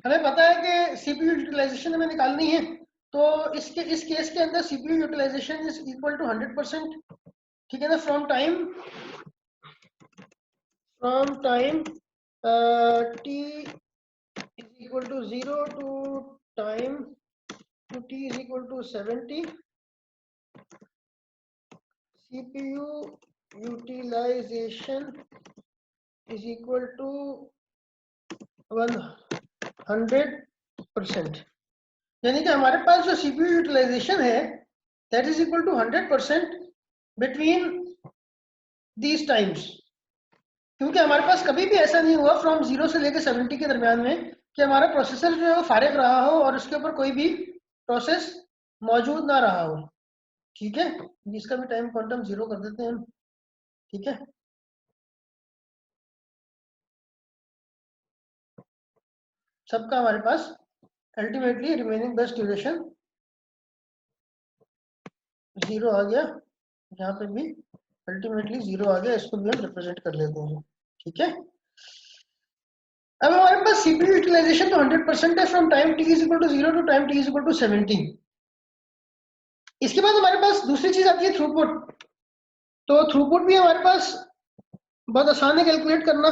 हमें पता है कि सीपीयू यूटिलाइजेशन हमें निकालनी है, तो इस केस के अंदर CPU utilisation is equal to 100%, ठीक है ना। From time t is equal to 0 to time to t is equal to 70, CPU utilization is equal to 100%। यानी कि हमारे पास जो CPU यूटिलाइजेशन है that is equal to 100% between these times. क्योंकि हमारे पास कभी भी ऐसा नहीं हुआ फ्रॉम 0 से लेकर 70 के दरमियान में कि हमारा प्रोसेसर जो है वो फारिग रहा हो और उसके ऊपर कोई भी प्रोसेस मौजूद ना रहा हो, ठीक है। इसका भी टाइम क्वांटम 0 कर देते हैं हम, ठीक है। सबका हमारे पास अल्टीमेटली रिमेनिंग बेस्ट ड्यूरेशन 0 आ गया, यहाँ पे भी अल्टीमेटली 0 आ गया, इसको भी हम रिप्रेजेंट कर लेते हैं, ठीक है। अब हमारे पास सीपीयू यूटिलाइजेशन तो 100% है from time t is equal to 0 to time t is equal to 70। इसके बाद हमारे पास दूसरी चीज आती है थ्रूपुट। तो थ्रूपुट भी हमारे पास बहुत आसान है कैलकुलेट करना।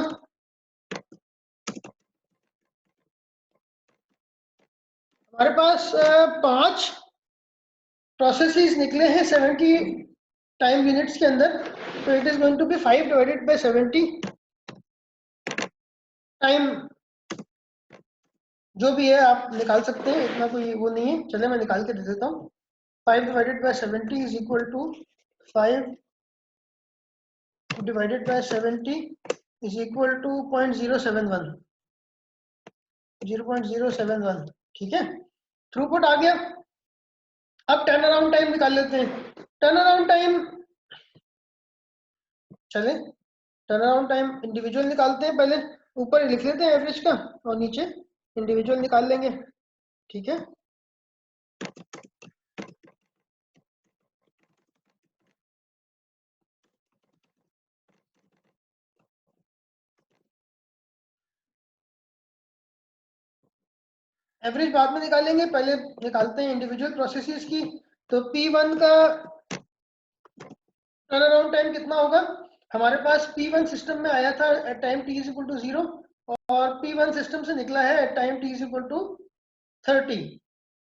हमारे पास 5 प्रोसेसेस निकले हैं 70 टाइम यूनिट्स के अंदर, तो it is going to be 5 divided by 70 time, जो भी है आप निकाल सकते हैं, इतना कोई वो नहीं है। चले मैं निकाल के दे देता हूँ। 5 divided by 70 is equal to 5 divided by 70 is equal to 0.071, 0.071, ठीक है। थ्रूपुट आ गया। अब टर्न अराउंड टाइम निकाल लेते हैं। टर्न अराउंड टाइम, चले टर्न अराउंड टाइम इंडिविजुअल निकालते हैं। पहले ऊपर लिख लेते हैं एवरेज का और नीचे इंडिविजुअल निकाल लेंगे, ठीक है। एवरेज बाद में निकालेंगे, पहले निकालते हैं इंडिविजुअल प्रोसेसेस की। तो P1 का टर्न अराउंड टाइम कितना होगा? हमारे पास P1 सिस्टम में आया था at time t is equal to 0 और P1 सिस्टम से निकला है at time t is equal to 30,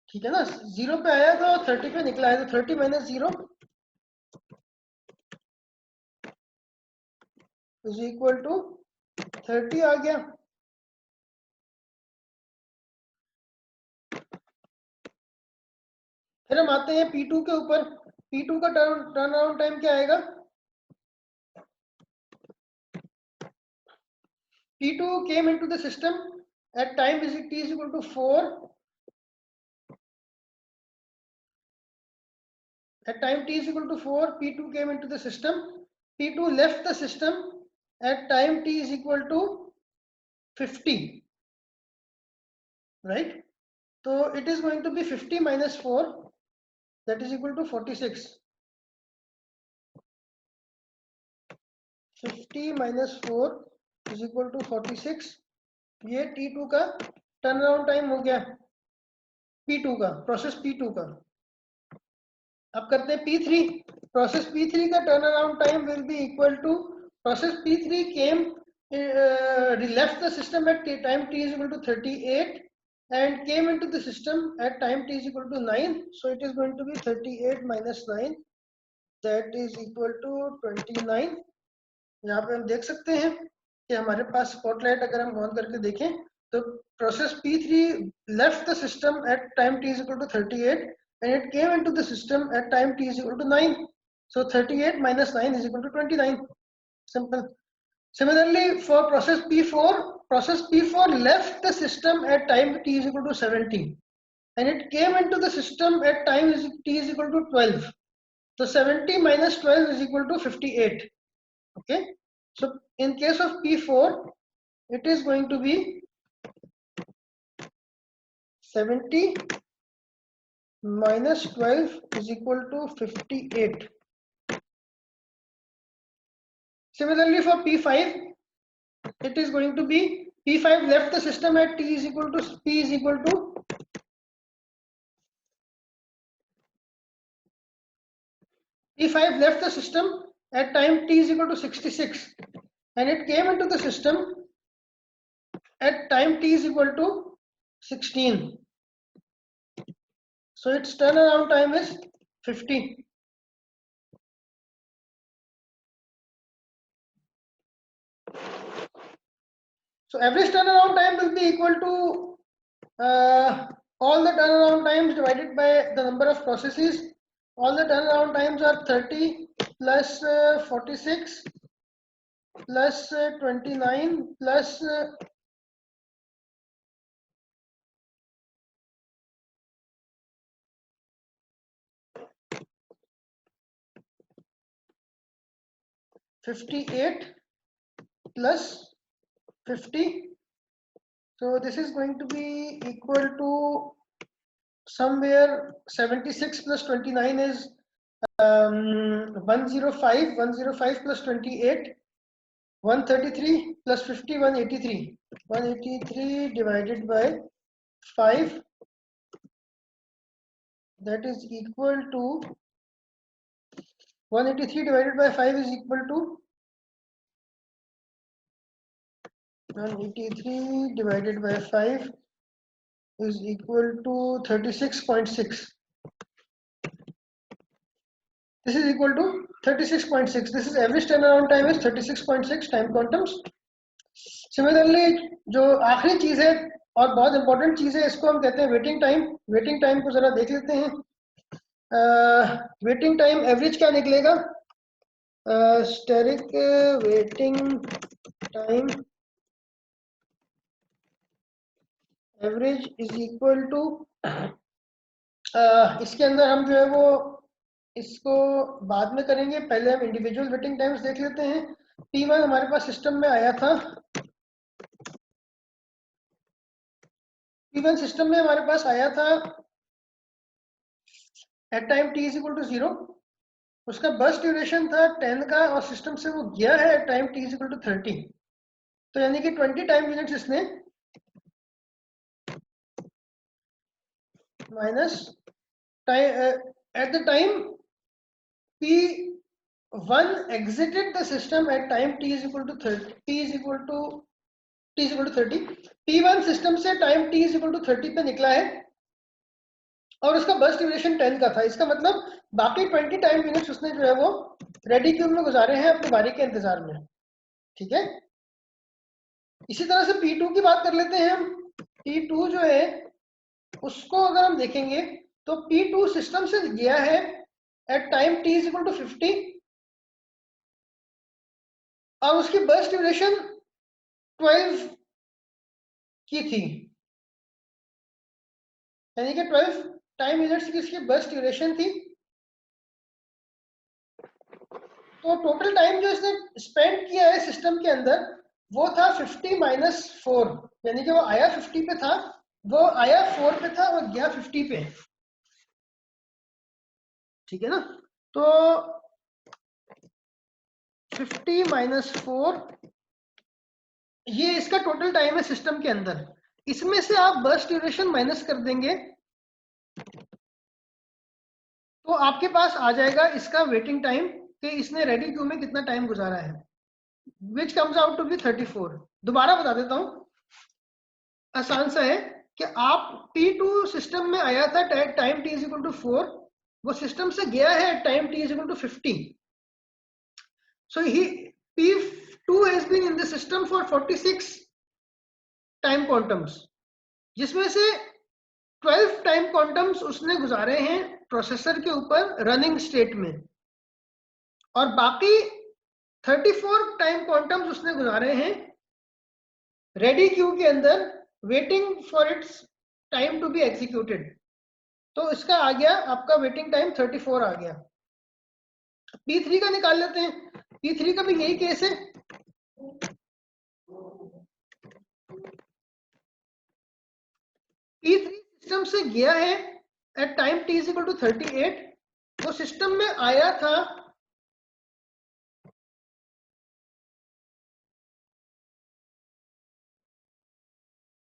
ठीक है ना। 0 पे आया था और 30 पे निकला है, तो 30 माइनस 0 इज इक्वल टू 30 आ गया। फिर हम आते हैं P2 के ऊपर। P2 का टर्न अराउंड टाइम क्या आएगा? P2 came into the system at time t is equal to 4, at time t is equal to 4 P2 came into the system. P2 left the system at time t is equal to 50, right? So it is going to be 50 minus 4, that is equal to 46. 50 minus 4 is equal to 46। ये T2 का turn around time हो गया, P2 का, process P2 का। अब करते हैं P3। Process P3 का turn around time will be equal to, process P3 came left the system at time t is equal to 38 and came into the system at time t is equal to 9, so it is going to be 38 minus 9, that is equal to 29। यहाँ पे हम देख सकते हैं कि हमारे पास spotlight अगर हम ऑन करके देखें तो process P3 left the system at time t is equal to 38 and it came into the system at time t is equal to 9, so 38 minus 9 is equal to 29, simple। Similarly for process P4 left the system at time t is equal to 70 and it came into the system at time t is equal to 12, so 70 minus 12 is equal to 58, okay। So in case of P4 it is going to be 70 minus 12 is equal to 58. Similarly for P5 it is going to be P5 left the system at P is equal to P5 left the system at time T is equal to 66 and it came into the system at time T is equal to 16. So its turnaround time is 50. So average turnaround time will be equal to all the turnaround times divided by the number of processes. All the turnaround times are 30 plus 46 plus 29 plus 58 plus 50. So this is going to be equal to somewhere 76 plus 29 is 105. 105 plus 28, 133 plus 50, 183. 183 divided by 5, that is equal to 183 divided by 5 is equal to 183 divided by 5 is equal to 36.6. This is equal to 36.6. This is average turnaround time is 36.6 time quantums. Similarly, जो आखिरी चीज है और बहुत important चीज है, इसको हम कहते हैं वेटिंग टाइम. वेटिंग टाइम को जरा देख लेते हैं. वेटिंग टाइम एवरेज क्या निकलेगा? स्टेरिक waiting time average is equal to, इसके अंदर हम जो है वो इसको बाद में करेंगे. पहले हम इंडिविजुअल वेटिंग टाइम्स देख लेते हैं. P1 हमारे पास सिस्टम में आया था. P1 सिस्टम में हमारे पास आया था at time T is equal to 0. उसका बर्स्ट ड्यूरेशन था 10 का और सिस्टम से वो गया है at time T is equal to 30. तो यानी कि 20 टाइम यूनिट्स इसने minus at the time P1 exited the system at time T is equal to 30. T is equal to 30. P1 system से time T is equal to 30 पे निकला है और उसका बर्स्ट ड्यूरेशन 10 का था. इसका मतलब बाकी 20 टाइम यूनिट्स उसने जो है वो रेडी क्यू में गुजारे हैं अपनी बारी के इंतजार में. ठीक है. इसी तरह से P2 की बात कर लेते हैं हम. P2 जो है उसको अगर हम देखेंगे तो P2 सिस्टम से गया है at time T is equal to 50 और उसकी बर्स्ट ड्यूरेशन 12 की थी. यानी कि 12 टाइम यूनिट्स की इसकी बर्स्ट ड्यूरेशन थी. तो टोटल टाइम जो इसने स्पेंड किया है सिस्टम के अंदर वो था 50 माइनस 4. यानी कि वो आया 50 पे था, वो आया 4 पे था और गया 50 पे. ठीक है ना. तो 50 माइनस 4 ये इसका टोटल टाइम है सिस्टम के अंदर. इसमें से आप बर्स्ट ड्यूरेशन माइनस कर देंगे तो आपके पास आ जाएगा इसका वेटिंग टाइम कि इसने रेडी क्यू में कितना टाइम गुजारा है, which comes out to be 34. दोबारा बता देता हूं, आसान सा है कि आप P2 सिस्टम में आया था time T is equal to 4, वो सिस्टम से गया है time T is equal to 50. So ही P2 has been in the system for 46 time quantums, जिसमें से 12 टाइम क्वांटम्स उसने गुजारे हैं प्रोसेसर के ऊपर रनिंग स्टेट में और बाकी 34 टाइम क्वांटम्स उसने गुजारे हैं रेडी क्यू के अंदर waiting for its time to be executed. तो इसका आ गया आपका वेटिंग टाइम 34 आ गया. P3 का निकाल लेते हैं. P3 का भी यही केस है. P3 सिस्टम से गया है at time T is equal to 38. वो सिस्टम में आया था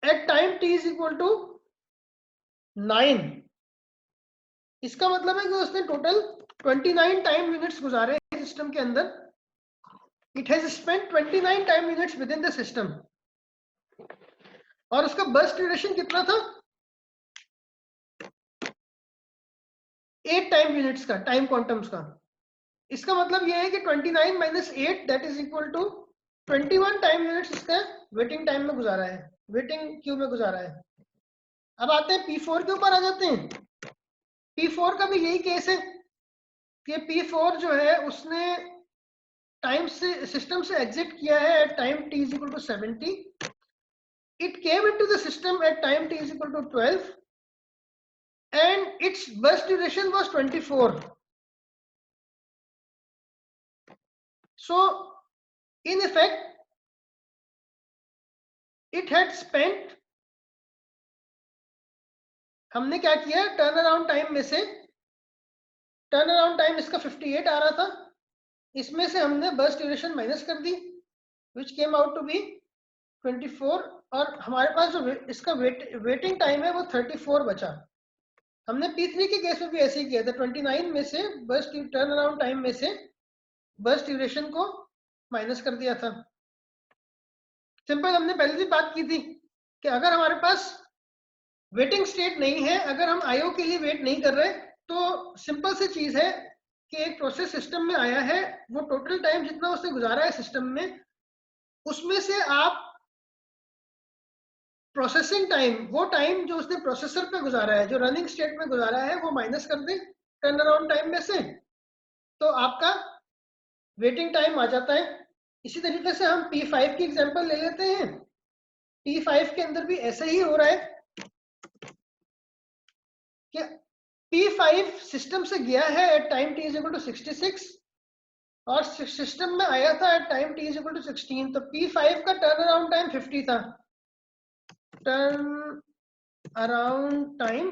at time t is equal to 9। इसका मतलब है कि उसने टोटल 29 टाइम यूनिट्स गुजारे सिस्टम के अंदर। It has spent 29 time units within the system. और उसका बर्स्ट ड्यूरेशन कितना था? 8 टाइम यूनिट्स का, टाइम क्वांटम्स का। इसका मतलब यह है कि 29 minus 8 that is equal to 21 time units इसका वेटिंग टाइम में गुजारा है, वेटिंग क्यू में गुजारा है। अब आते हैं P4 के ऊपर आ जाते हैं। P4 का भी यही केस है कि P4 जो है उसने टाइम से सिस्टम से एग्जिट किया है at time t is equal to 70। It came into the system at time t is equal to 12 and its burst duration was 24. So in effect it had spent, हमने क्या किया, turn around time में से, turn around time इसका 58 आ रहा था, इसमें से हमने बर्स्ट ड्यूरेशन माइनस कर दी विच केम आउट टू बी 24, और हमारे पास जो इसका वेटिंग टाइम है वो 34 बचा। हमने P3 के केस में भी ऐसे ही किया था, 29 में से बर्स्ट टर्न अराउंड टाइम में से बर्स्ट ड्यूरेशन को माइनस कर दिया था। सिंपल, हमने पहले भी बात की थी कि अगर हमारे पास वेटिंग स्टेट नहीं है, अगर हम आईओ के लिए वेट नहीं कर रहे, तो सिंपल सी चीज है कि एक प्रोसेस सिस्टम में आया है, वो टोटल टाइम जितना उसने गुजारा है सिस्टम में, उसमें से आप प्रोसेसिंग टाइम, वो टाइम जो उसने प्रोसेसर पे गुजारा है, जो रनिंग स्टेट में गुजारा है, वो माइनस कर दें टर्न अराउंड टाइम में से, तो आपका वेटिंग टाइम आ जाता है। इसी तरीके से हम P5 की एग्जांपल ले लेते हैं। P5 के अंदर भी ऐसे ही हो रहा है कि P5 सिस्टम से गया है at time t is equal to 66 और सिस्टम में आया था at time t is equal to 16। तो P5 का टर्न अराउंड टाइम 50 था। Turn around time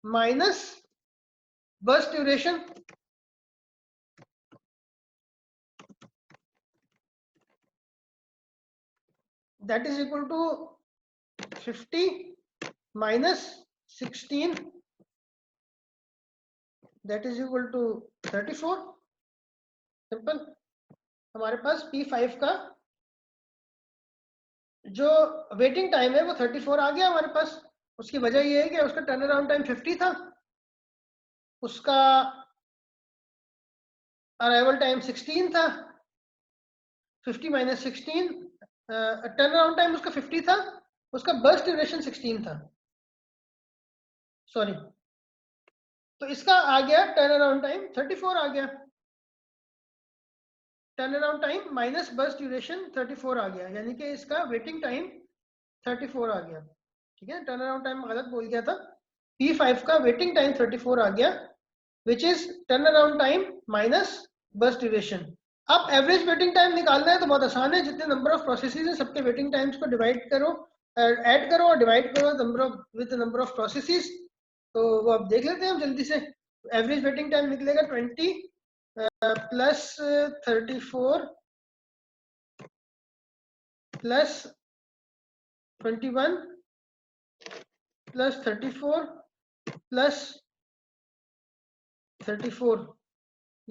minus burst duration, that is equal to 50 minus 16, that is equal to 34। Simple, हमारे पास P5 का जो वेटिंग टाइम है वो 34 आ गया हमारे पास। उसकी वजह ये है कि उसका टर्न अराउंड टाइम 50 था, उसका अराइवल टाइम 16 था। 50 माइनस 16, टर्न अराउंड टाइम उसका 50 था, उसका बर्स्ट ड्यूरेशन 16 था, सॉरी। तो इसका आ गया टर्न अराउंड टाइम 34 आ गया। Turn around time minus burst duration 34 आ गया, यानी कि इसका वेटिंग टाइम 34 आ गया। ठीक है, टर्न अराउंड टाइम गलत बोल गया था। P5 का वेटिंग टाइम 34 आ गया, which is turn around time minus burst duration. अब एवरेज वेटिंग टाइम निकालना है तो बहुत आसान है, जितने नंबर ऑफ प्रोसेसेस हैं सबके वेटिंग टाइम्स को डिवाइड करो, ऐड करो और डिवाइड करो number of with number of processes. तो वो अब देख लेते हैं हम जल्दी से। एवरेज वेटिंग टाइम निकलेगा 20 प्लस 34 प्लस 21 प्लस 34 प्लस 34।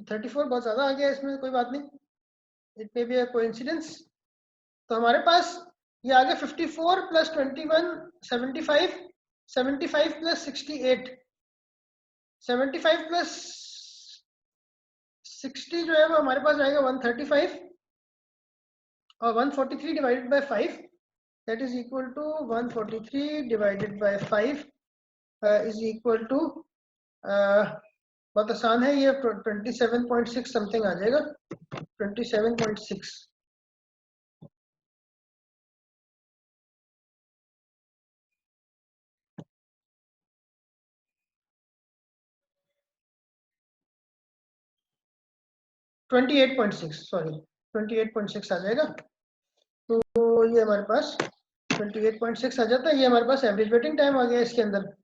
34 बहुत ज्यादा आ गया, इसमें कोई बात नहीं, it may be a coincidence. तो हमारे पास ये आ गया 54 प्लस 21 75, 75 प्लस 68, 75 प्लस 60 जो है वो हमारे पास आएगा 135, और 143 divided by 5 that is equal to 143 divided by 5 is equal to, बहुत आसान है ये, 27.6 समथिंग आ जाएगा, 27.6। सॉरी 28.6 आ जाएगा। तो ये हमारे पास 28.6 आ जाता है, ये हमारे पास एवरेज वेटिंग टाइम आ गया इसके अंदर।